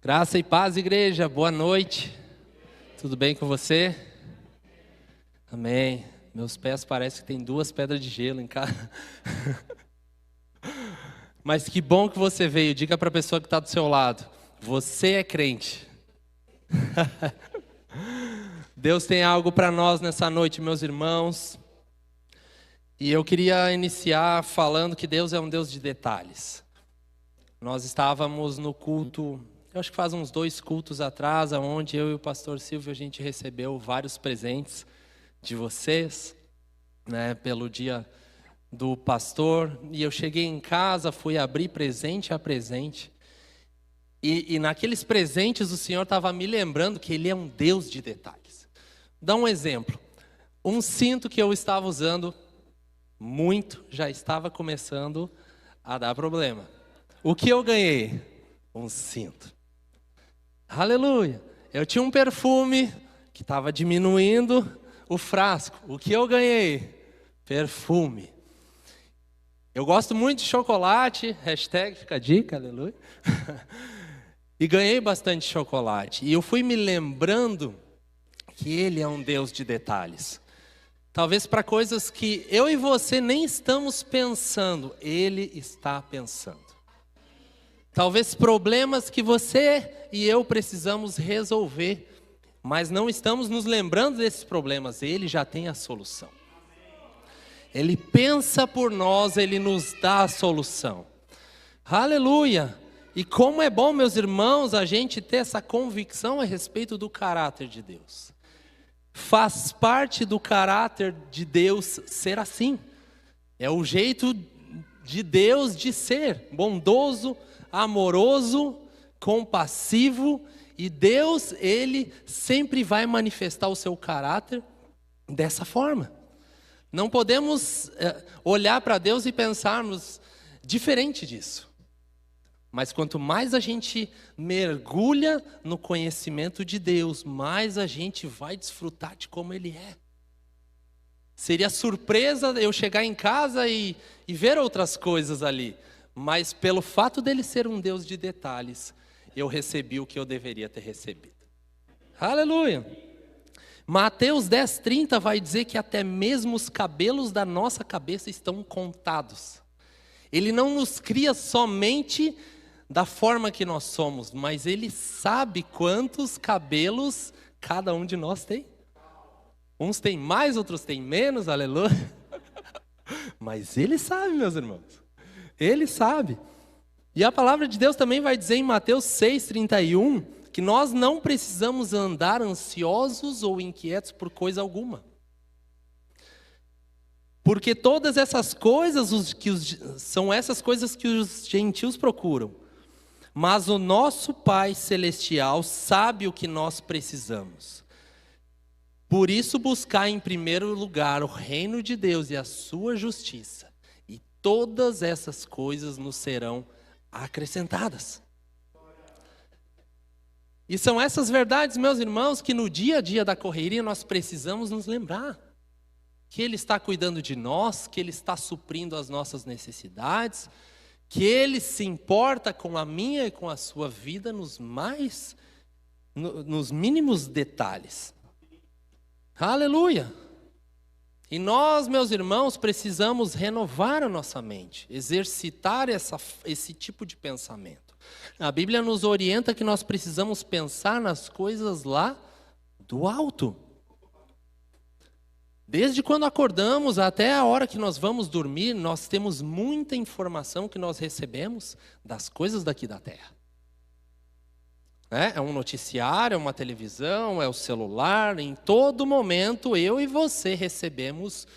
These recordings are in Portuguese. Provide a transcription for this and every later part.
Graça e paz, igreja. Boa noite. Tudo bem com você? Amém. Meus pés parecem que tem 2 pedras de gelo em casa. Mas que bom que você veio. Diga para a pessoa que está do seu lado. Você é crente. Deus tem algo para nós nessa noite, meus irmãos. E eu queria iniciar falando que Deus é um Deus de detalhes. Nós estávamos no culto, eu acho que faz uns 2 cultos atrás, onde eu e o pastor Silvio, a gente recebeu vários presentes de vocês, né, pelo dia do pastor. E eu cheguei em casa, fui abrir presente a presente. E naqueles presentes o Senhor estava me lembrando que Ele é um Deus de detalhes. Dá um exemplo. Um cinto que eu estava usando muito, já estava começando a dar problema. O que eu ganhei? Um cinto. Aleluia! Eu tinha um perfume que estava diminuindo o frasco. O que eu ganhei? Perfume. Eu gosto muito de chocolate, hashtag fica a dica, aleluia. E ganhei bastante chocolate. E eu fui me lembrando que Ele é um Deus de detalhes. Talvez para coisas que eu e você nem estamos pensando, Ele está pensando. Talvez problemas que você e eu precisamos resolver, mas não estamos nos lembrando desses problemas. Ele já tem a solução. Ele pensa por nós, Ele nos dá a solução. Aleluia! E como é bom, meus irmãos, a gente ter essa convicção a respeito do caráter de Deus. Faz parte do caráter de Deus ser assim. É o jeito de Deus de ser, bondoso, amoroso, compassivo. E Deus, Ele sempre vai manifestar o seu caráter dessa forma. Não podemos olhar para Deus e pensarmos diferente disso. Mas quanto mais a gente mergulha no conhecimento de Deus, mais a gente vai desfrutar de como Ele é. Seria surpresa eu chegar em casa e ver outras coisas ali. Mas pelo fato dele ser um Deus de detalhes, eu recebi o que eu deveria ter recebido. Aleluia! Mateus 10:30 vai dizer que até mesmo os cabelos da nossa cabeça estão contados. Ele não nos cria somente da forma que nós somos, mas Ele sabe quantos cabelos cada um de nós tem. Uns têm mais, outros têm menos, aleluia. Mas Ele sabe, meus irmãos. Ele sabe. E a palavra de Deus também vai dizer em Mateus 6:31 que nós não precisamos andar ansiosos ou inquietos por coisa alguma. Porque todas essas coisas são essas coisas que os gentios procuram. Mas o nosso Pai Celestial sabe o que nós precisamos. Por isso, buscar em primeiro lugar o reino de Deus e a sua justiça. E todas essas coisas nos serão acrescentadas. E são essas verdades, meus irmãos, que no dia a dia da correria nós precisamos nos lembrar. Que Ele está cuidando de nós, que Ele está suprindo as nossas necessidades, que Ele se importa com a minha e com a sua vida nos mínimos detalhes. Aleluia! E nós, meus irmãos, precisamos renovar a nossa mente, exercitar esse tipo de pensamento. A Bíblia nos orienta que nós precisamos pensar nas coisas lá do alto. Desde quando acordamos até a hora que nós vamos dormir, nós temos muita informação que nós recebemos das coisas daqui da terra. É um noticiário, é uma televisão, é o celular. Em todo momento, eu e você recebemos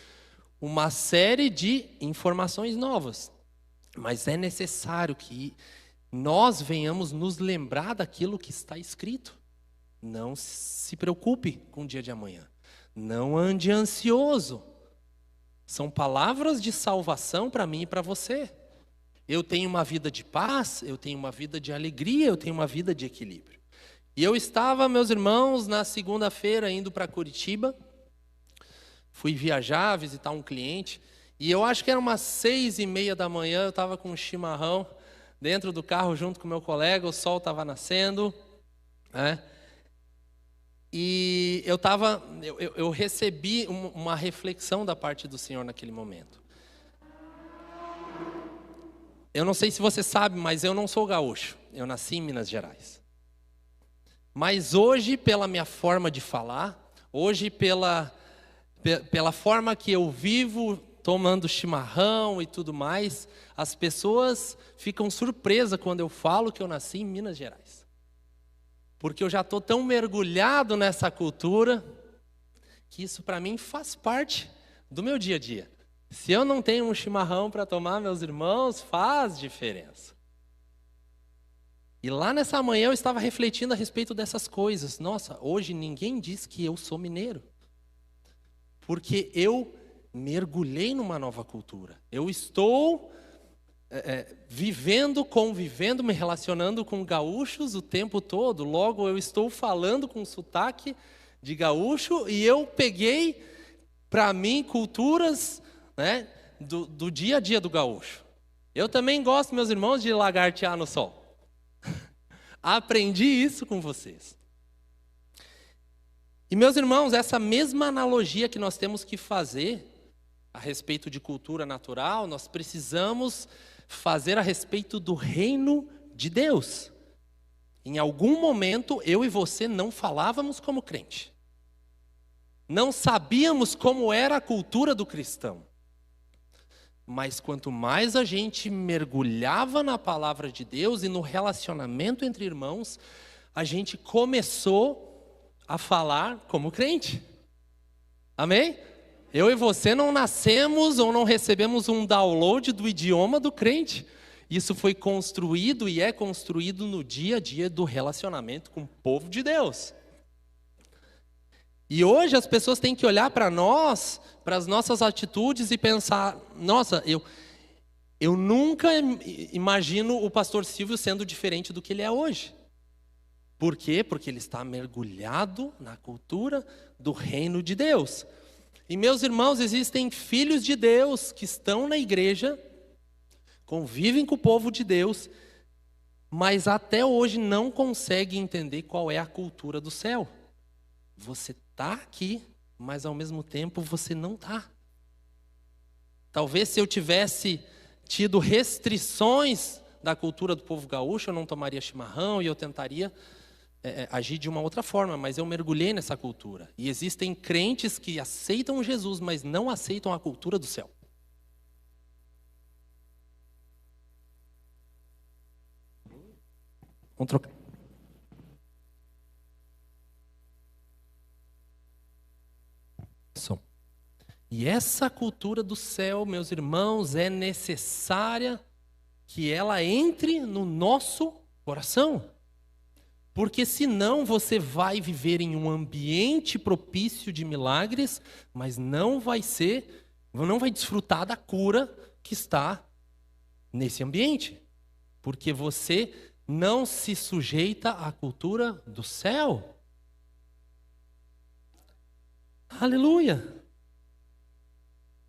uma série de informações novas. Mas é necessário que nós venhamos nos lembrar daquilo que está escrito. Não se preocupe com o dia de amanhã. Não ande ansioso. São palavras de salvação para mim e para você. Eu tenho uma vida de paz, eu tenho uma vida de alegria, eu tenho uma vida de equilíbrio. E eu estava, meus irmãos, na segunda-feira indo para Curitiba. Fui viajar, visitar um cliente. E eu acho que era umas 6:30 da manhã, eu estava com um chimarrão dentro do carro junto com meu colega, o sol estava nascendo, né? E eu recebi uma reflexão da parte do Senhor naquele momento. Eu não sei se você sabe, mas eu não sou gaúcho. Eu nasci em Minas Gerais. Mas hoje, pela minha forma de falar, hoje pela forma que eu vivo, tomando chimarrão e tudo mais, as pessoas ficam surpresas quando eu falo que eu nasci em Minas Gerais. Porque eu já estou tão mergulhado nessa cultura, que isso para mim faz parte do meu dia a dia. Se eu não tenho um chimarrão para tomar, meus irmãos, faz diferença. E lá nessa manhã eu estava refletindo a respeito dessas coisas. Nossa, hoje ninguém diz que eu sou mineiro. Porque eu mergulhei numa nova cultura. Eu estou vivendo, convivendo, me relacionando com gaúchos o tempo todo. Logo eu estou falando com sotaque de gaúcho e eu peguei para mim culturas, né, do dia a dia do gaúcho. Eu também gosto, meus irmãos, de lagartear no sol. Aprendi isso com vocês. E meus irmãos, essa mesma analogia que nós temos que fazer a respeito de cultura natural, nós precisamos fazer a respeito do reino de Deus. Em algum momento, eu e você não falávamos como crente. Não sabíamos como era a cultura do cristão. Mas quanto mais a gente mergulhava na palavra de Deus e no relacionamento entre irmãos, a gente começou a falar como crente. Amém? Eu e você não nascemos ou não recebemos um download do idioma do crente. Isso foi construído e é construído no dia a dia do relacionamento com o povo de Deus. E hoje as pessoas têm que olhar para nós, para as nossas atitudes e pensar, nossa, eu nunca imagino o pastor Silvio sendo diferente do que ele é hoje. Por quê? Porque ele está mergulhado na cultura do reino de Deus. E meus irmãos, existem filhos de Deus que estão na igreja, convivem com o povo de Deus, mas até hoje não conseguem entender qual é a cultura do céu. Você está aqui, mas ao mesmo tempo você não está. Talvez se eu tivesse tido restrições da cultura do povo gaúcho, eu não tomaria chimarrão e eu tentaria agir de uma outra forma, mas eu mergulhei nessa cultura. E existem crentes que aceitam Jesus, mas não aceitam a cultura do céu. Vamos trocar. E essa cultura do céu, meus irmãos, é necessária que ela entre no nosso coração. Porque senão você vai viver em um ambiente propício de milagres, mas não vai desfrutar da cura que está nesse ambiente. Porque você não se sujeita à cultura do céu. Aleluia!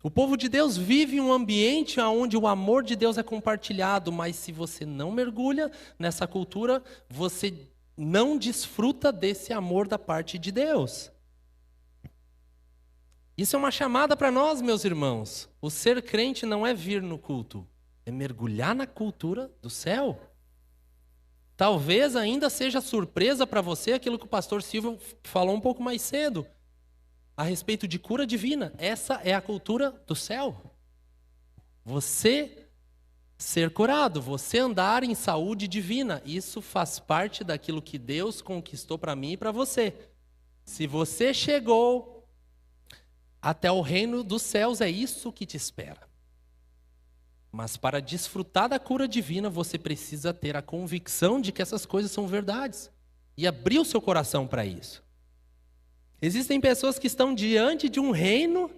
O povo de Deus vive em um ambiente onde o amor de Deus é compartilhado, mas se você não mergulha nessa cultura, você não desfruta desse amor da parte de Deus. Isso é uma chamada para nós, meus irmãos. O ser crente não é vir no culto, é mergulhar na cultura do céu. Talvez ainda seja surpresa para você aquilo que o pastor Silvio falou um pouco mais cedo, a respeito de cura divina. Essa é a cultura do céu. Você ser curado, você andar em saúde divina, isso faz parte daquilo que Deus conquistou para mim e para você. Se você chegou até o reino dos céus, é isso que te espera. Mas para desfrutar da cura divina, você precisa ter a convicção de que essas coisas são verdades e abrir o seu coração para isso. Existem pessoas que estão diante de um reino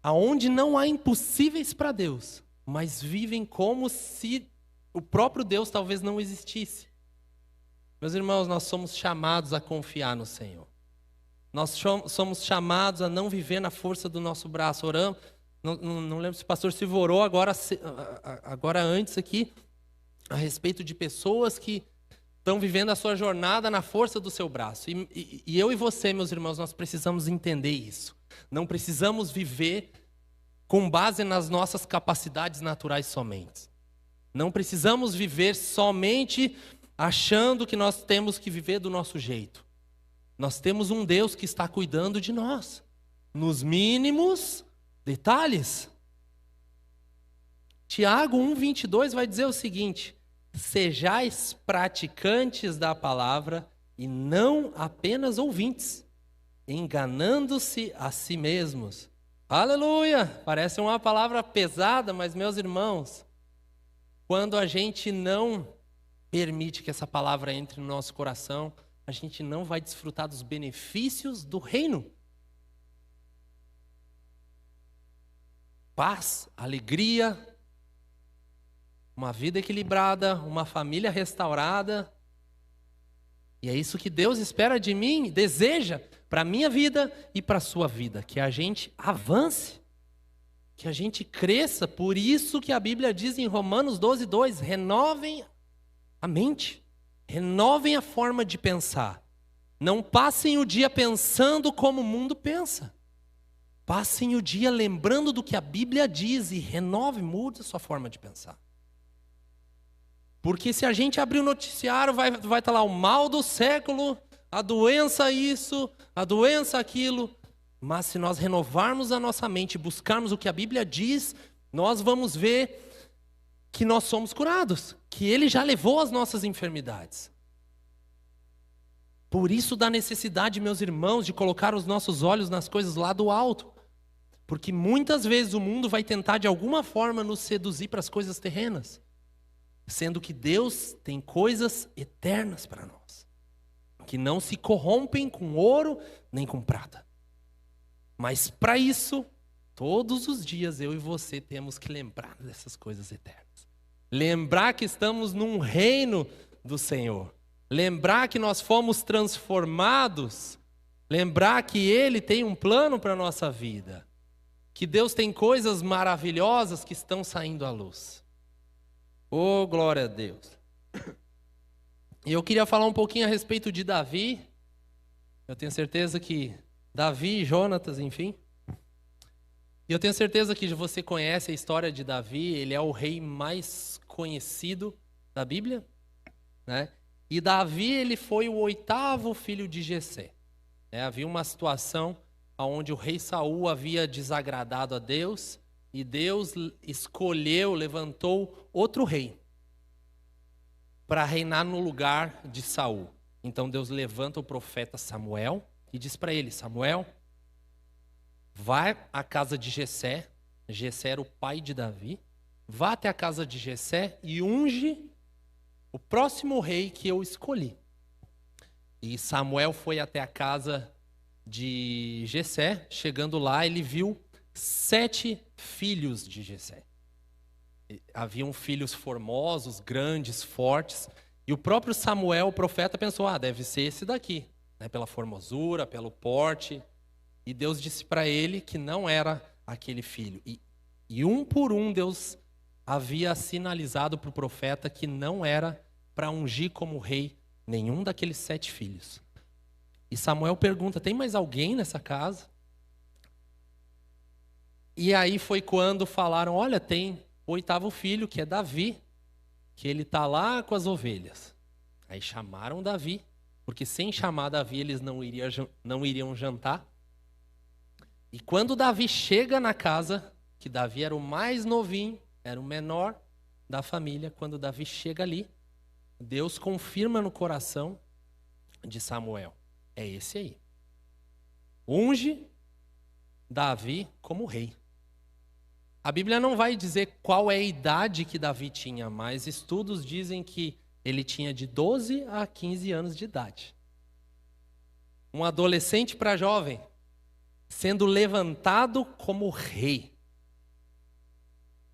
onde não há impossíveis para Deus, mas vivem como se o próprio Deus talvez não existisse. Meus irmãos, nós somos chamados a confiar no Senhor. Nós somos chamados a não viver na força do nosso braço. Oramos, não lembro se o pastor Silvio orou agora antes aqui, a respeito de pessoas que estão vivendo a sua jornada na força do seu braço. E eu e você, meus irmãos, nós precisamos entender isso. Não precisamos viver com base nas nossas capacidades naturais somente. Não precisamos viver somente achando que nós temos que viver do nosso jeito. Nós temos um Deus que está cuidando de nós, nos mínimos detalhes. Tiago 1:22 vai dizer o seguinte: sejais praticantes da palavra e não apenas ouvintes, enganando-se a si mesmos. Aleluia! Parece uma palavra pesada, mas meus irmãos, quando a gente não permite que essa palavra entre no nosso coração, a gente não vai desfrutar dos benefícios do reino. Paz, alegria, uma vida equilibrada, uma família restaurada. E é isso que Deus espera de mim, deseja para a minha vida e para a sua vida, que a gente avance, que a gente cresça. Por isso que a Bíblia diz em Romanos 12:2, renovem a mente, renovem a forma de pensar. Não passem o dia pensando como o mundo pensa. Passem o dia lembrando do que a Bíblia diz e renove, mude a sua forma de pensar. Porque se a gente abrir o noticiário, vai estar lá o mal do século, a doença isso, a doença aquilo. Mas se nós renovarmos a nossa mente e buscarmos o que a Bíblia diz, nós vamos ver que nós somos curados, que Ele já levou as nossas enfermidades. Por isso da necessidade, meus irmãos, de colocar os nossos olhos nas coisas lá do alto. Porque muitas vezes o mundo vai tentar de alguma forma nos seduzir para as coisas terrenas. Sendo que Deus tem coisas eternas para nós, que não se corrompem com ouro nem com prata. Mas para isso, todos os dias eu e você temos que lembrar dessas coisas eternas. Lembrar que estamos num reino do Senhor. Lembrar que nós fomos transformados. Lembrar que Ele tem um plano para a nossa vida. Que Deus tem coisas maravilhosas que estão saindo à luz. Oh, glória a Deus. E eu queria falar um pouquinho a respeito de Davi. Eu tenho certeza que Davi e Jonatas, enfim. E eu tenho certeza que você conhece a história de Davi. Ele é o rei mais conhecido da Bíblia, né? E Davi, ele foi o 8º filho de Jessé. Havia uma situação onde o rei Saul havia desagradado a Deus. E Deus escolheu, levantou outro rei para reinar no lugar de Saul. Então Deus levanta o profeta Samuel e diz para ele: Samuel, vai à casa de Jessé. Jessé era o pai de Davi. Vá até a casa de Jessé e unge o próximo rei que eu escolhi. E Samuel foi até a casa de Jessé. Chegando lá, ele viu 7 filhos de Jessé. Haviam filhos formosos, grandes, fortes. E o próprio Samuel, o profeta, pensou: deve ser esse daqui, né? Pela formosura, pelo porte. E Deus disse para ele que não era aquele filho. E um por um Deus havia sinalizado para o profeta que não era para ungir como rei nenhum daqueles 7 filhos. E Samuel pergunta: tem mais alguém nessa casa? E aí foi quando falaram: olha, tem o 8º filho, que é Davi, que ele está lá com as ovelhas. Aí chamaram Davi, porque sem chamar Davi eles não iriam jantar. E quando Davi chega na casa, que Davi era o mais novinho, era o menor da família, quando Davi chega ali, Deus confirma no coração de Samuel: é esse aí. Unge Davi como rei. A Bíblia não vai dizer qual é a idade que Davi tinha, mas estudos dizem que ele tinha de 12 a 15 anos de idade. Um adolescente para jovem, sendo levantado como rei.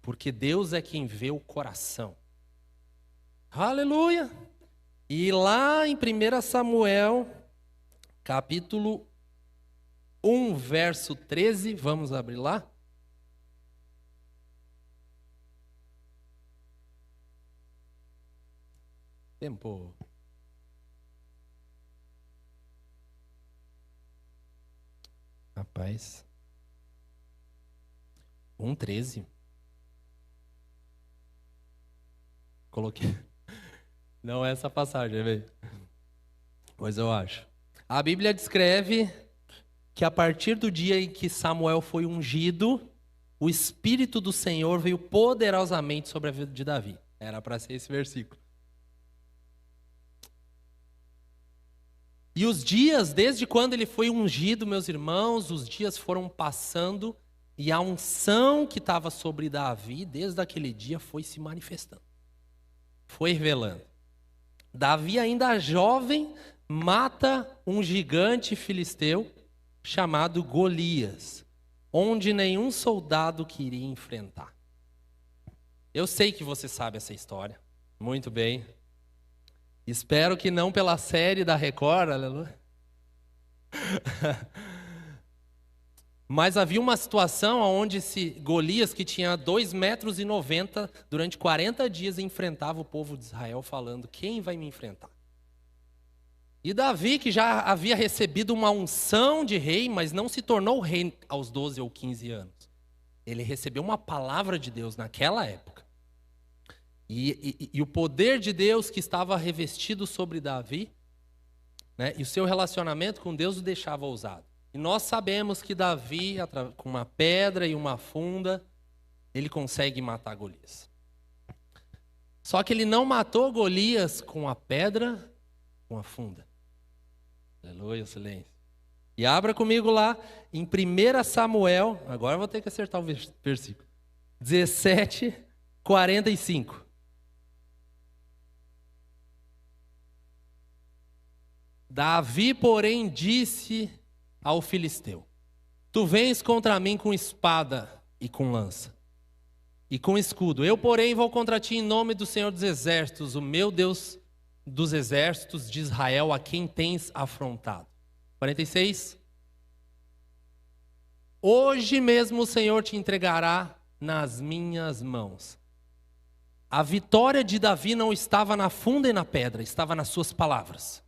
Porque Deus é quem vê o coração. Aleluia! E lá em 1 Samuel, capítulo 1, verso 13, vamos abrir lá. Tempo. Rapaz. 1:13. Coloquei. Não é essa passagem, velho. Pois eu acho. A Bíblia descreve que a partir do dia em que Samuel foi ungido, o Espírito do Senhor veio poderosamente sobre a vida de Davi. Era para ser esse versículo. E os dias, desde quando ele foi ungido, meus irmãos, os dias foram passando e a unção que estava sobre Davi, desde aquele dia, foi se manifestando. Foi revelando. Davi, ainda jovem, mata um gigante filisteu chamado Golias, onde nenhum soldado queria enfrentar. Eu sei que você sabe essa história, muito bem. Espero que não pela série da Record, aleluia. Mas havia uma situação onde Golias, que tinha 2,90 m, durante 40 dias enfrentava o povo de Israel, falando: quem vai me enfrentar? E Davi, que já havia recebido uma unção de rei, mas não se tornou rei aos 12 ou 15 anos. Ele recebeu uma palavra de Deus naquela época. E o poder de Deus que estava revestido sobre Davi, né, e o seu relacionamento com Deus o deixava ousado. E nós sabemos que Davi, com uma pedra e uma funda, ele consegue matar Golias. Só que ele não matou Golias com a pedra, com a funda. Aleluia, silêncio. E abra comigo lá em 1 Samuel, agora eu vou ter que acertar o versículo, 17:45. Davi, porém, disse ao filisteu: tu vens contra mim com espada e com lança, e com escudo. Eu, porém, vou contra ti em nome do Senhor dos Exércitos, o meu Deus dos exércitos de Israel, a quem tens afrontado. 46. Hoje mesmo o Senhor te entregará nas minhas mãos. A vitória de Davi não estava na funda e na pedra, estava nas suas palavras.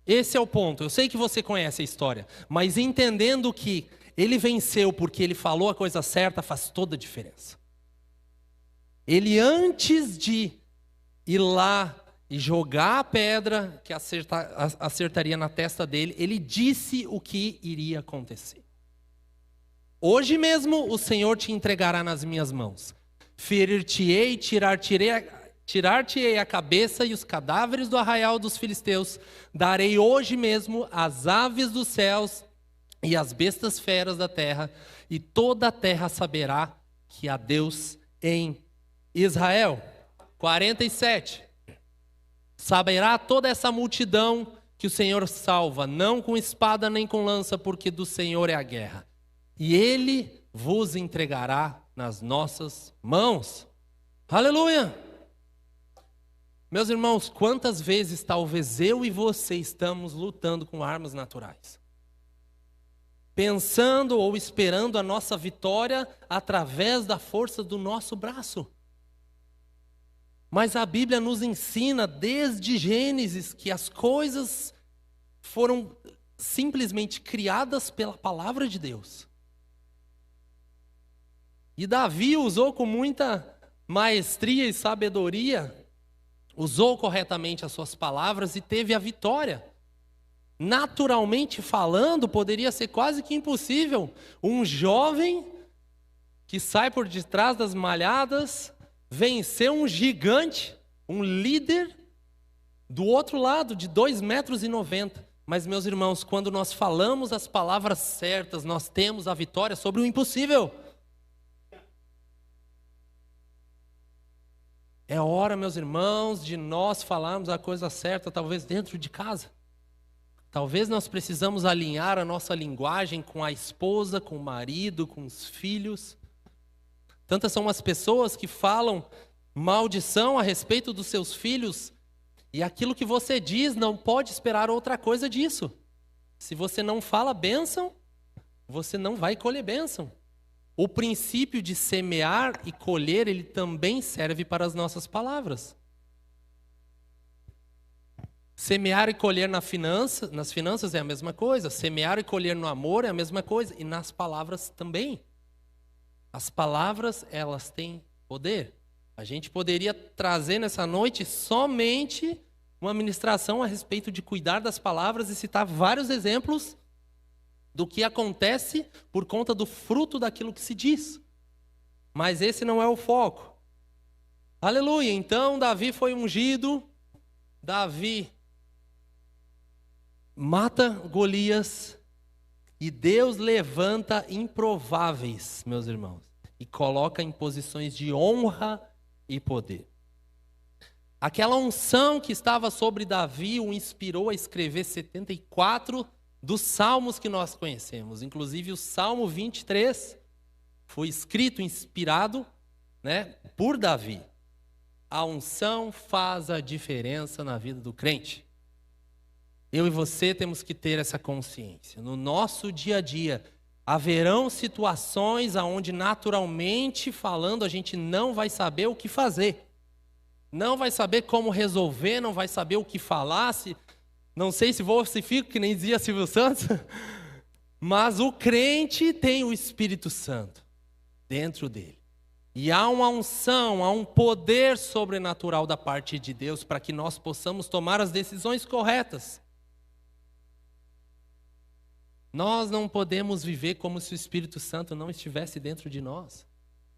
Esse é o ponto. Eu sei que você conhece a história, mas entendendo que ele venceu porque ele falou a coisa certa, faz toda a diferença. Ele, antes de ir lá e jogar a pedra que acertaria na testa dele, ele disse o que iria acontecer. Hoje mesmo o Senhor te entregará nas minhas mãos. Ferir-te-ei, tirar-te-ei a cabeça e os cadáveres do arraial dos filisteus. Darei hoje mesmo as aves dos céus e as bestas feras da terra, e toda a terra saberá que há Deus em Israel. 47. Saberá toda essa multidão que o Senhor salva, não com espada nem com lança, porque do Senhor é a guerra. E Ele vos entregará nas nossas mãos. Aleluia! Meus irmãos, quantas vezes talvez eu e você estamos lutando com armas naturais? Pensando ou esperando a nossa vitória através da força do nosso braço. Mas a Bíblia nos ensina desde Gênesis que as coisas foram simplesmente criadas pela palavra de Deus. E Davi usou com muita maestria e sabedoria, usou corretamente as suas palavras e teve a vitória. Naturalmente falando, poderia ser quase que impossível um jovem que sai por detrás das malhadas vencer um gigante, um líder do outro lado de 2,90 m. Mas, meus irmãos, quando nós falamos as palavras certas, nós temos a vitória sobre o impossível. É hora, meus irmãos, de nós falarmos a coisa certa, talvez dentro de casa. Talvez nós precisamos alinhar a nossa linguagem com a esposa, com o marido, com os filhos. Tantas são as pessoas que falam maldição a respeito dos seus filhos, e aquilo que você diz não pode esperar outra coisa disso. Se você não fala bênção, você não vai colher bênção. O princípio de semear e colher, ele também serve para as nossas palavras. Semear e colher nas finanças é a mesma coisa. Semear e colher no amor é a mesma coisa. E nas palavras também. As palavras, elas têm poder. A gente poderia trazer nessa noite somente uma ministração a respeito de cuidar das palavras e citar vários exemplos do que acontece por conta do fruto daquilo que se diz. Mas esse não é o foco. Aleluia! Então Davi foi ungido. Davi mata Golias e Deus levanta improváveis, meus irmãos, e coloca em posições de honra e poder. Aquela unção que estava sobre Davi o inspirou a escrever 74 dos salmos que nós conhecemos. Inclusive o Salmo 23 foi escrito, inspirado, por Davi. A unção faz a diferença na vida do crente. Eu e você temos que ter essa consciência. No nosso dia a dia, haverão situações onde naturalmente falando a gente não vai saber o que fazer. Não vai saber como resolver, não vai saber o que falar. Não sei se vou se fico, que nem dizia Silvio Santos. Mas o crente tem o Espírito Santo dentro dele. E há uma unção, há um poder sobrenatural da parte de Deus para que nós possamos tomar as decisões corretas. Nós não podemos viver como se o Espírito Santo não estivesse dentro de nós.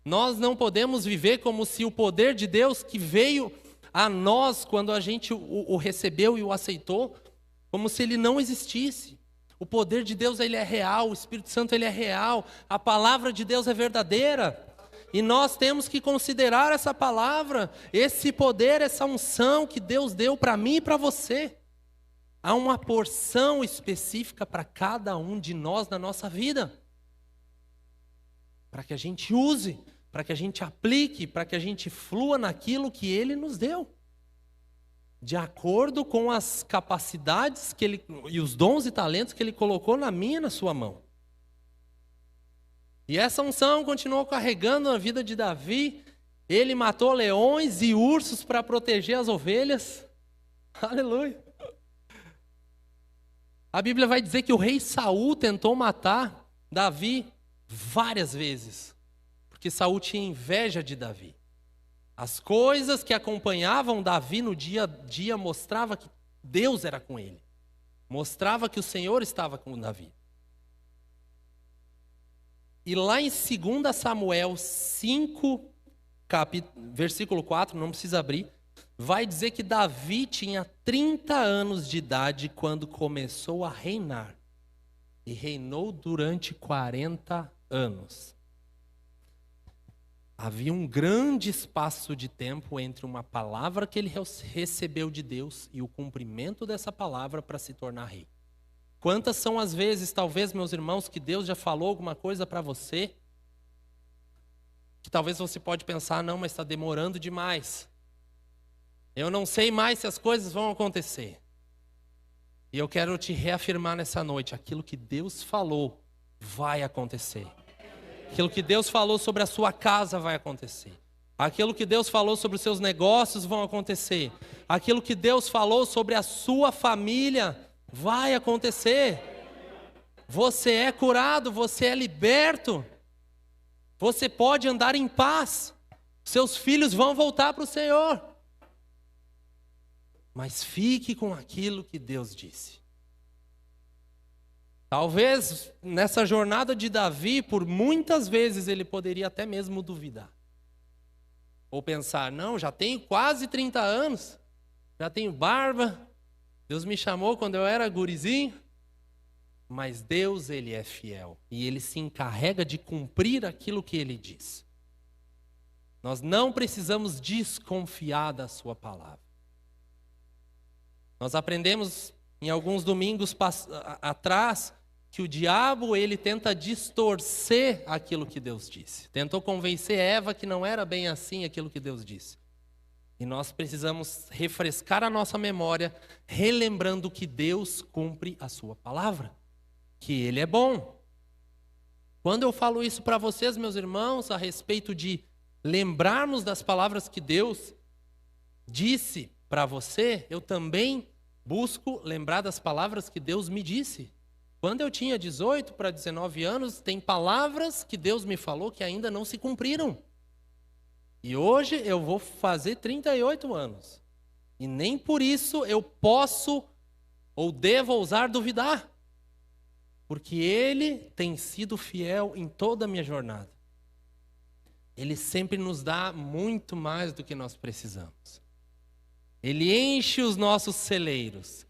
Nós não podemos viver como se o poder de Deus que veio a nós quando a gente o recebeu e o aceitou, como se ele não existisse. O poder de Deus, ele é real, o Espírito Santo, ele é real, a palavra de Deus é verdadeira. E nós temos que considerar essa palavra, esse poder, essa unção que Deus deu para mim e para você. Há uma porção específica para cada um de nós na nossa vida. Para que a gente use, para que a gente aplique, para que a gente flua naquilo que Ele nos deu. De acordo com as capacidades e os dons e talentos que Ele colocou na minha e na sua mão. E essa unção continuou carregando a vida de Davi. Ele matou leões e ursos para proteger as ovelhas. Aleluia. A Bíblia vai dizer que o rei Saul tentou matar Davi várias vezes, porque Saul tinha inveja de Davi. As coisas que acompanhavam Davi no dia a dia mostrava que Deus era com ele. Mostrava que o Senhor estava com Davi. E lá em 2 Samuel 5, versículo 4, não precisa abrir, vai dizer que Davi tinha 30 anos de idade quando começou a reinar. E reinou durante 40 anos. Havia um grande espaço de tempo entre uma palavra que ele recebeu de Deus e o cumprimento dessa palavra para se tornar rei. Quantas são as vezes, talvez, meus irmãos, que Deus já falou alguma coisa para você, que talvez você pode pensar, não, mas está demorando demais. Eu não sei mais se as coisas vão acontecer. E eu quero te reafirmar nessa noite, aquilo que Deus falou vai acontecer. Aquilo que Deus falou sobre a sua casa vai acontecer. Aquilo que Deus falou sobre os seus negócios vão acontecer. Aquilo que Deus falou sobre a sua família vai acontecer. Você é curado, você é liberto. Você pode andar em paz. Seus filhos vão voltar para o Senhor. Mas fique com aquilo que Deus disse. Talvez nessa jornada de Davi, por muitas vezes ele poderia até mesmo duvidar. Ou pensar, não, já tenho quase 30 anos, já tenho barba, Deus me chamou quando eu era gurizinho. Mas Deus, Ele é fiel e Ele se encarrega de cumprir aquilo que Ele diz. Nós não precisamos desconfiar da sua palavra. Nós aprendemos em alguns domingos atrás que o diabo, ele tenta distorcer aquilo que Deus disse. Tentou convencer Eva que não era bem assim aquilo que Deus disse. E nós precisamos refrescar a nossa memória, relembrando que Deus cumpre a sua palavra, que Ele é bom. Quando eu falo isso para vocês, meus irmãos, a respeito de lembrarmos das palavras que Deus disse para você, eu também busco lembrar das palavras que Deus me disse. Quando eu tinha 18 para 19 anos, tem palavras que Deus me falou que ainda não se cumpriram. E hoje eu vou fazer 38 anos. E nem por isso eu posso ou devo ousar duvidar. Porque Ele tem sido fiel em toda a minha jornada. Ele sempre nos dá muito mais do que nós precisamos. Ele enche os nossos celeiros.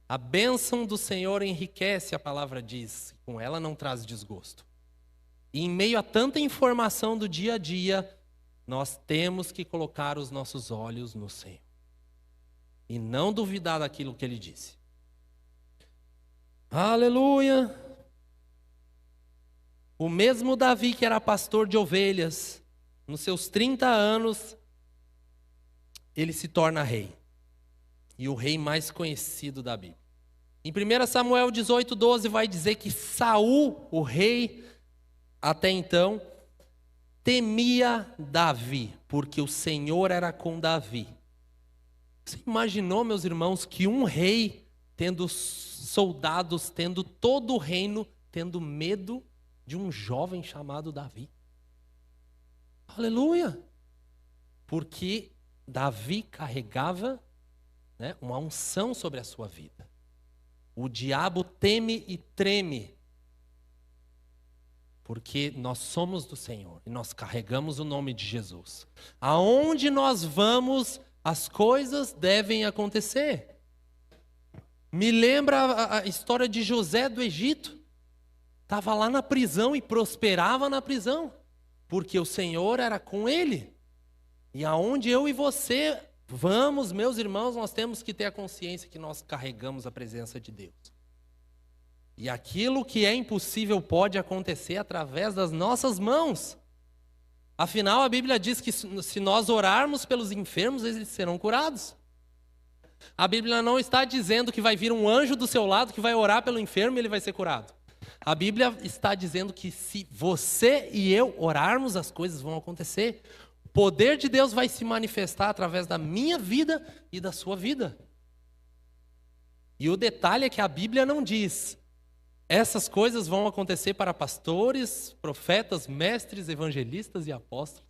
A bênção do Senhor enriquece, a palavra diz. Com ela não traz desgosto. E em meio a tanta informação do dia a dia, nós temos que colocar os nossos olhos no Senhor. E não duvidar daquilo que Ele disse. Aleluia! O mesmo Davi que era pastor de ovelhas, nos seus 30 anos, ele se torna rei. E o rei mais conhecido da Bíblia. Em 1 Samuel 18:12 vai dizer que Saul, o rei, até então, temia Davi, porque o Senhor era com Davi. Você imaginou, meus irmãos, que um rei, tendo soldados, tendo todo o reino, tendo medo de um jovem chamado Davi? Aleluia! Porque Davi carregava, uma unção sobre a sua vida. O diabo teme e treme, porque nós somos do Senhor e nós carregamos o nome de Jesus. Aonde nós vamos, as coisas devem acontecer. Me lembra a história de José do Egito. Estava lá na prisão e prosperava na prisão, porque o Senhor era com ele. E aonde eu e você vamos, meus irmãos, nós temos que ter a consciência que nós carregamos a presença de Deus. E aquilo que é impossível pode acontecer através das nossas mãos. Afinal, a Bíblia diz que se nós orarmos pelos enfermos, eles serão curados. A Bíblia não está dizendo que vai vir um anjo do seu lado que vai orar pelo enfermo e ele vai ser curado. A Bíblia está dizendo que se você e eu orarmos, as coisas vão acontecer. O poder de Deus vai se manifestar através da minha vida e da sua vida. E o detalhe é que a Bíblia não diz: essas coisas vão acontecer para pastores, profetas, mestres, evangelistas e apóstolos.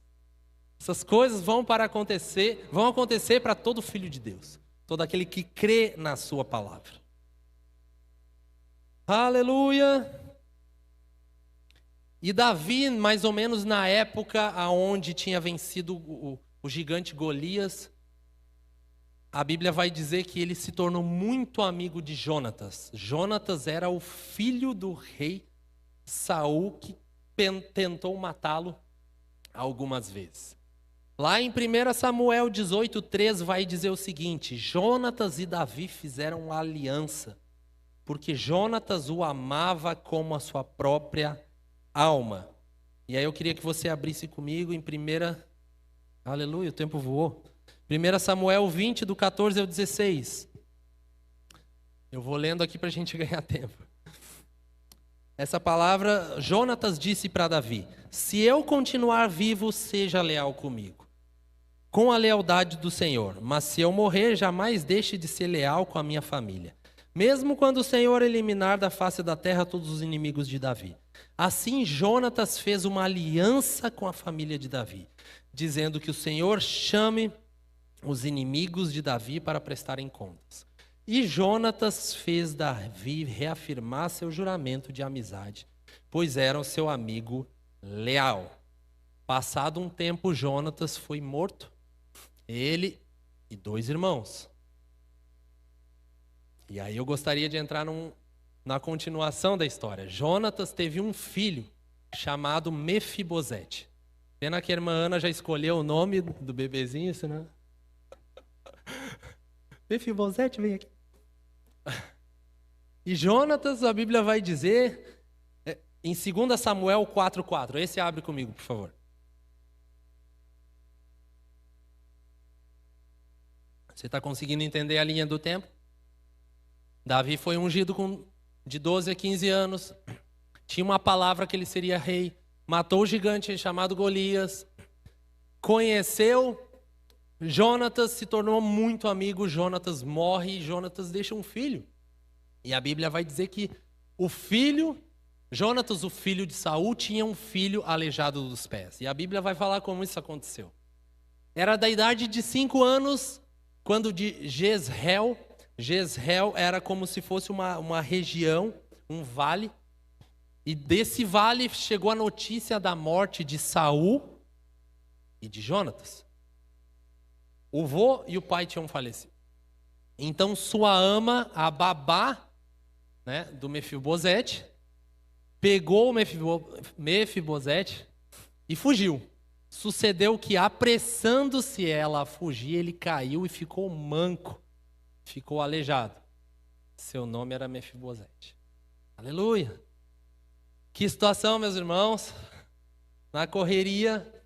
Essas coisas vão acontecer para todo filho de Deus, todo aquele que crê na sua palavra. Aleluia! E Davi, mais ou menos na época onde tinha vencido o gigante Golias, a Bíblia vai dizer que ele se tornou muito amigo de Jonatas. Jonatas era o filho do rei Saul, que tentou matá-lo algumas vezes. Lá em 1 Samuel 18:3 vai dizer o seguinte: Jonatas e Davi fizeram uma aliança, porque Jonatas o amava como a sua própria alma. E aí eu queria que você abrisse comigo em Aleluia, o tempo voou. 1 Samuel 20, do 14 ao 16. Eu vou lendo aqui para a gente ganhar tempo. Essa palavra, Jonatas disse para Davi: se eu continuar vivo, seja leal comigo, com a lealdade do Senhor. Mas se eu morrer, jamais deixe de ser leal com a minha família, mesmo quando o Senhor eliminar da face da terra todos os inimigos de Davi. Assim, Jonatas fez uma aliança com a família de Davi, dizendo que o Senhor chame os inimigos de Davi para prestarem contas. E Jonatas fez Davi reafirmar seu juramento de amizade, pois era o seu amigo leal. Passado um tempo, Jonatas foi morto, ele e 2 irmãos. E aí eu gostaria de entrar na continuação da história. Jonatas teve um filho chamado Mefibosete. Pena que a irmã Ana já escolheu o nome do bebezinho, né? Mefibosete, vem aqui. E Jonatas, a Bíblia vai dizer, em 2 Samuel 4:4. Esse abre comigo, por favor. Você está conseguindo entender a linha do tempo? Davi foi ungido de 12 a 15 anos. Tinha uma palavra que ele seria rei. Matou o gigante chamado Golias. Conheceu Jonatas se tornou muito amigo, Jonatas morre e Jonatas deixa um filho. E a Bíblia vai dizer que Jonatas, o filho de Saul, tinha um filho aleijado dos pés. E a Bíblia vai falar como isso aconteceu. Era da idade de 5 anos, quando de Jezreel era como se fosse uma região, um vale. E desse vale chegou a notícia da morte de Saul e de Jonatas. O vô e o pai tinham falecido. Então sua ama, a babá, né, do Mefibosete, pegou o Mefibosete e fugiu. Sucedeu que, apressando-se ela a fugir, ele caiu e ficou manco, ficou aleijado. Seu nome era Mefibosete. Aleluia! Que situação, meus irmãos. Na correria,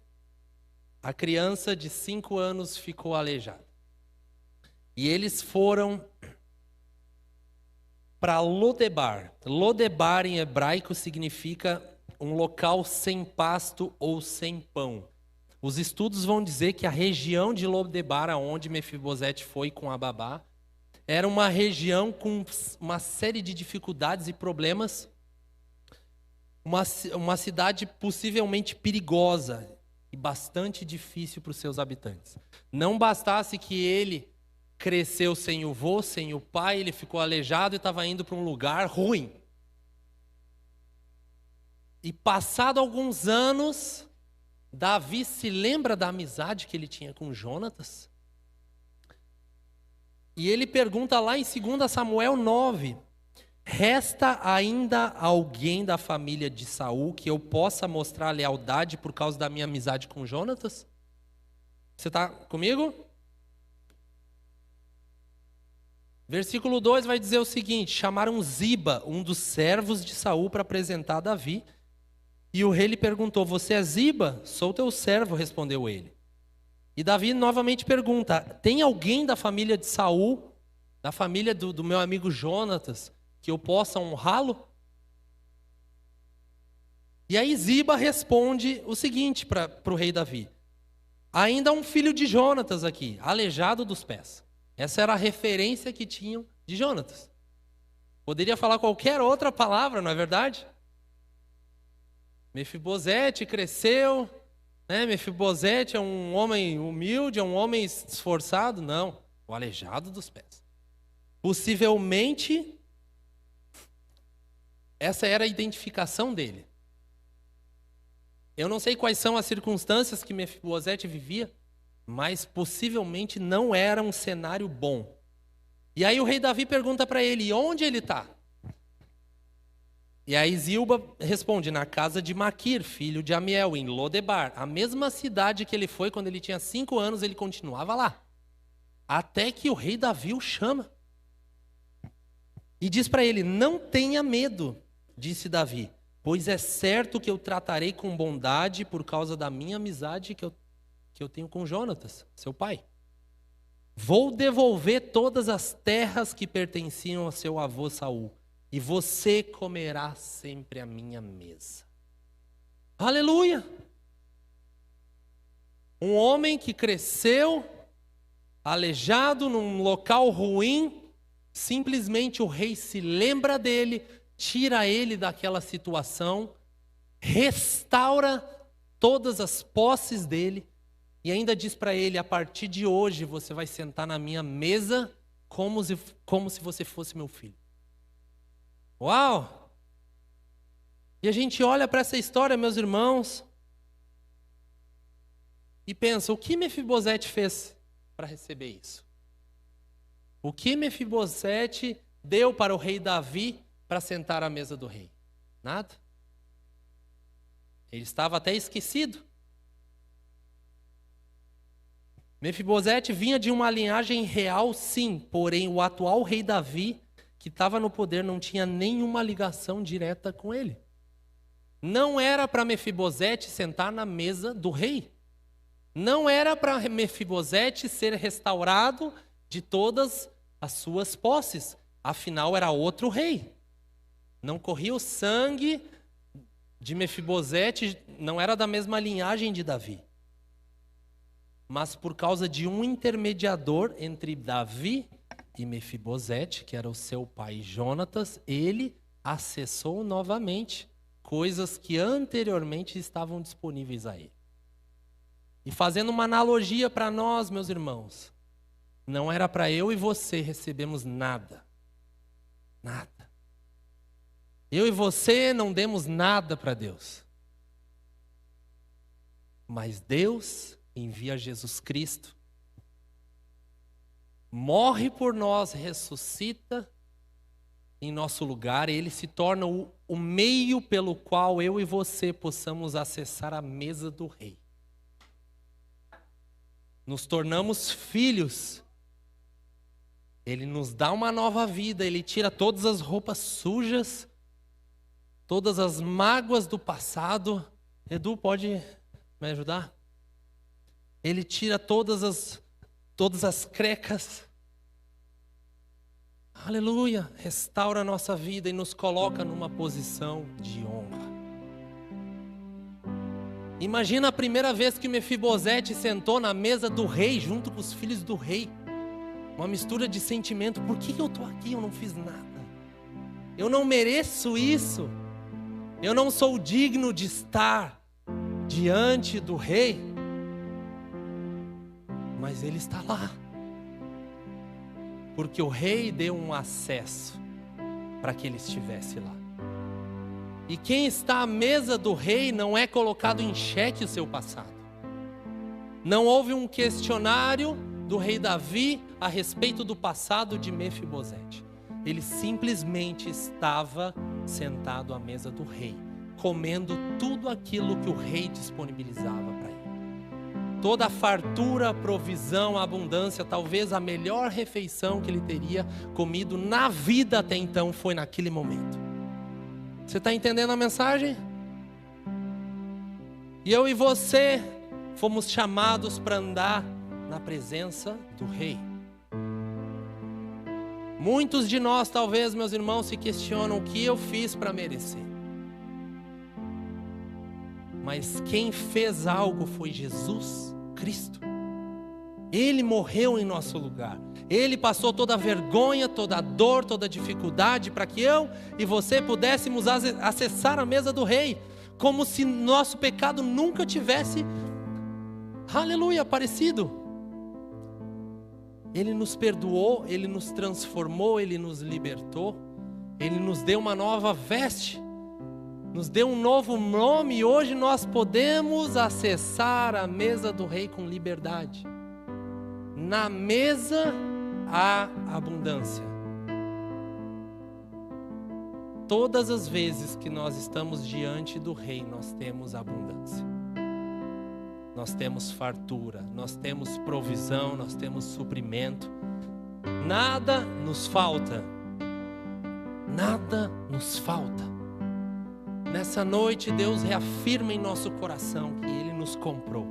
a criança de 5 anos ficou aleijada. E eles foram para Lodebar. Lodebar em hebraico significa um local sem pasto ou sem pão. Os estudos vão dizer que a região de Lodebar, onde Mefibosete foi com a babá, era uma região com uma série de dificuldades e problemas. Uma cidade possivelmente perigosa e bastante difícil para os seus habitantes. Não bastasse que ele cresceu sem o vô, sem o pai, ele ficou aleijado e estava indo para um lugar ruim. E passado alguns anos, Davi se lembra da amizade que ele tinha com Jonatas. E ele pergunta lá em 2 Samuel 9, resta ainda alguém da família de Saul que eu possa mostrar lealdade por causa da minha amizade com Jonatas? Você está comigo? Versículo 2 vai dizer o seguinte: chamaram Ziba, um dos servos de Saul, para apresentar a Davi. E o rei lhe perguntou: você é Ziba? Sou teu servo, respondeu ele. E Davi novamente pergunta: tem alguém da família de Saul, da família do meu amigo Jonatas, que eu possa honrá-lo? E aí Ziba responde o seguinte para o rei Davi: ainda há um filho de Jonatas aqui, aleijado dos pés. Essa era a referência que tinham de Jonatas. Poderia falar qualquer outra palavra, não é verdade? Mefibosete cresceu, né? Mefibosete é um homem humilde, é um homem esforçado. Não, o aleijado dos pés. Possivelmente, essa era a identificação dele. Eu não sei quais são as circunstâncias que Mefibosete vivia, mas possivelmente não era um cenário bom. E aí o rei Davi pergunta para ele: onde ele está? E aí Ziba responde: na casa de Maquir, filho de Amiel, em Lodebar. A mesma cidade que ele foi quando ele tinha 5 anos, ele continuava lá. Até que o rei Davi o chama. E diz para ele: não tenha medo, disse Davi, pois é certo que eu tratarei com bondade por causa da minha amizade que eu tenho com Jonatas, seu pai. Vou devolver todas as terras que pertenciam ao seu avô Saul, e você comerá sempre à minha mesa. Aleluia! Um homem que cresceu aleijado num local ruim, simplesmente o rei se lembra dele, tira ele daquela situação, restaura todas as posses dele e ainda diz para ele: a partir de hoje você vai sentar na minha mesa como se você fosse meu filho. Uau! E a gente olha para essa história, meus irmãos, e pensa: o que Mefibosete fez para receber isso? O que Mefibosete deu para o rei Davi para sentar à mesa do rei? Nada. Ele estava até esquecido. Mefibosete vinha de uma linhagem real, sim, porém o atual rei Davi, que estava no poder, não tinha nenhuma ligação direta com ele. Não era para Mefibosete sentar na mesa do rei. Não era para Mefibosete ser restaurado de todas as suas posses. Afinal, era outro rei. Não corria o sangue de Mefibosete, não era da mesma linhagem de Davi. mas por causa de um intermediador entre Davi e Mefibosete, que era o seu pai Jonatas, ele acessou novamente coisas que anteriormente estavam disponíveis a ele. E fazendo uma analogia para nós, meus irmãos, não era para eu e você recebermos nada. Nada. Eu e você não demos nada para Deus. Mas Deus envia Jesus Cristo, morre por nós, ressuscita em nosso lugar, e Ele se torna o meio pelo qual eu e você possamos acessar a mesa do Rei. Nos tornamos filhos. Ele nos dá uma nova vida, Ele tira todas as roupas sujas, todas as mágoas do passado. Edu, pode me ajudar? Ele tira todas as crecas. Aleluia! Restaura a nossa vida e nos coloca numa posição de honra. Imagina a primeira vez que Mefibosete sentou na mesa do rei, junto com os filhos do rei. Uma mistura de sentimento. Por que eu estou aqui? Eu não fiz nada. Eu não mereço isso. Eu não sou digno de estar diante do rei. Mas ele está lá. Porque o rei deu um acesso para que ele estivesse lá. E quem está à mesa do rei não é colocado em xeque o seu passado. Não houve um questionário do rei Davi a respeito do passado de Mefibosete. Ele simplesmente estava sentado à mesa do rei, comendo tudo aquilo que o rei disponibilizava para ele. Toda a fartura, a provisão, a abundância, talvez a melhor refeição que ele teria comido na vida até então foi naquele momento. Você está entendendo a mensagem? E eu e você fomos chamados para andar na presença do Rei. Muitos de nós, talvez, meus irmãos, se questionam o que eu fiz para merecer. Mas quem fez algo foi Jesus Cristo. Ele morreu em nosso lugar. Ele passou toda a vergonha, toda a dor, toda a dificuldade para que eu e você pudéssemos acessar a mesa do Rei, como se nosso pecado nunca tivesse, aleluia, aparecido. Ele nos perdoou, Ele nos transformou, Ele nos libertou, Ele nos deu uma nova veste, nos deu um novo nome, e hoje nós podemos acessar a mesa do Rei com liberdade. Na mesa há abundância. Todas as vezes que nós estamos diante do Rei, nós temos abundância. Nós temos fartura, nós temos provisão, nós temos suprimento. Nada nos falta. Nada nos falta. Nessa noite, Deus reafirma em nosso coração que Ele nos comprou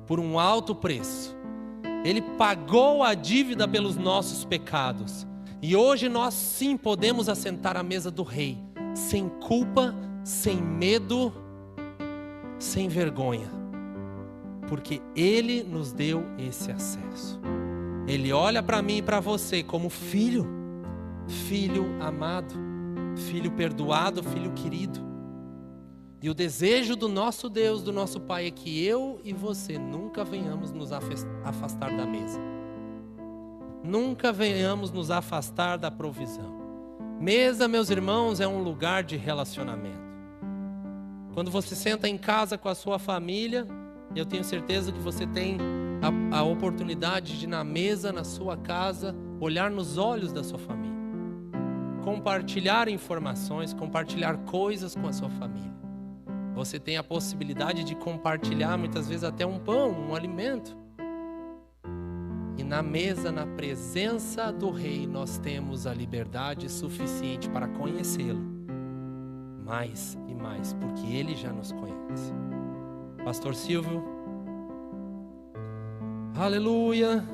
por um alto preço. Ele pagou a dívida pelos nossos pecados. E hoje nós sim podemos assentar à mesa do Rei, sem culpa, sem medo, sem vergonha. Porque Ele nos deu esse acesso. Ele olha para mim e para você como filho, filho amado, filho perdoado, filho querido. E o desejo do nosso Deus, do nosso Pai, é que eu e você nunca venhamos nos afastar da mesa. Nunca venhamos nos afastar da provisão. Mesa, meus irmãos, é um lugar de relacionamento. Quando você senta em casa com a sua família, eu tenho certeza que você tem a oportunidade de, na mesa, na sua casa, olhar nos olhos da sua família. Compartilhar informações, compartilhar coisas com a sua família. Você tem a possibilidade de compartilhar muitas vezes até um pão, um alimento. E na mesa, na presença do Rei, nós temos a liberdade suficiente para conhecê-lo. Mais e mais, porque Ele já nos conhece. Pastor Silvio. Aleluia.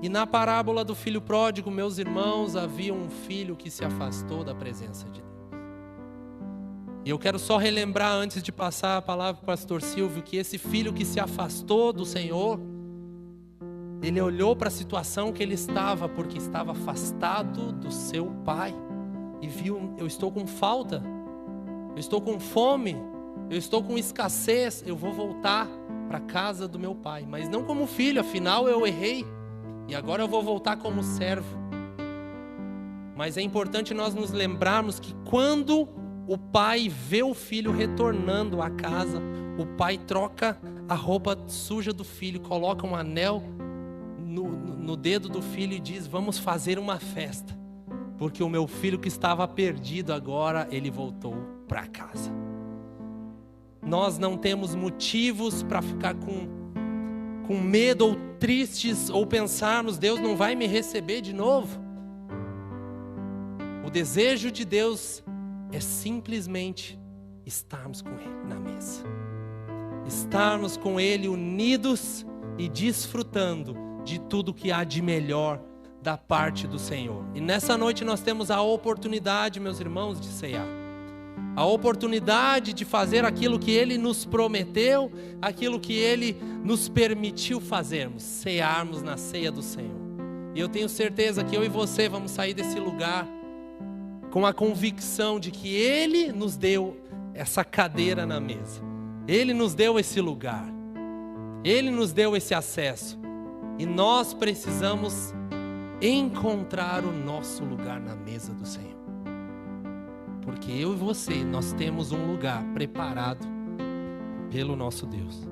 E na parábola do filho pródigo, meus irmãos, havia um filho que se afastou da presença de Deus. E eu quero só relembrar, antes de passar a palavra para o pastor Silvio, que esse filho que se afastou do Senhor, ele olhou para a situação que ele estava, porque estava afastado do seu pai, e viu: eu estou com falta, eu estou com fome, eu estou com escassez, eu vou voltar para a casa do meu pai, mas não como filho, afinal eu errei, e agora eu vou voltar como servo. Mas é importante nós nos lembrarmos que quando o pai vê o filho retornando à casa, o pai troca a roupa suja do filho, coloca um anel no dedo do filho e diz: vamos fazer uma festa, porque o meu filho que estava perdido agora, ele voltou para casa. Nós não temos motivos para ficar com medo ou tristes, ou pensarmos: Deus não vai me receber de novo. O desejo de Deus é simplesmente estarmos com Ele na mesa, estarmos com Ele unidos e desfrutando de tudo que há de melhor da parte do Senhor. E nessa noite nós temos a oportunidade, meus irmãos, de ceiar, a oportunidade de fazer aquilo que Ele nos prometeu, aquilo que Ele nos permitiu fazermos, cearmos na ceia do Senhor. E eu tenho certeza que eu e você vamos sair desse lugar com a convicção de que Ele nos deu essa cadeira na mesa, Ele nos deu esse lugar, Ele nos deu esse acesso, e nós precisamos encontrar o nosso lugar na mesa do Senhor, porque eu e você, nós temos um lugar preparado pelo nosso Deus.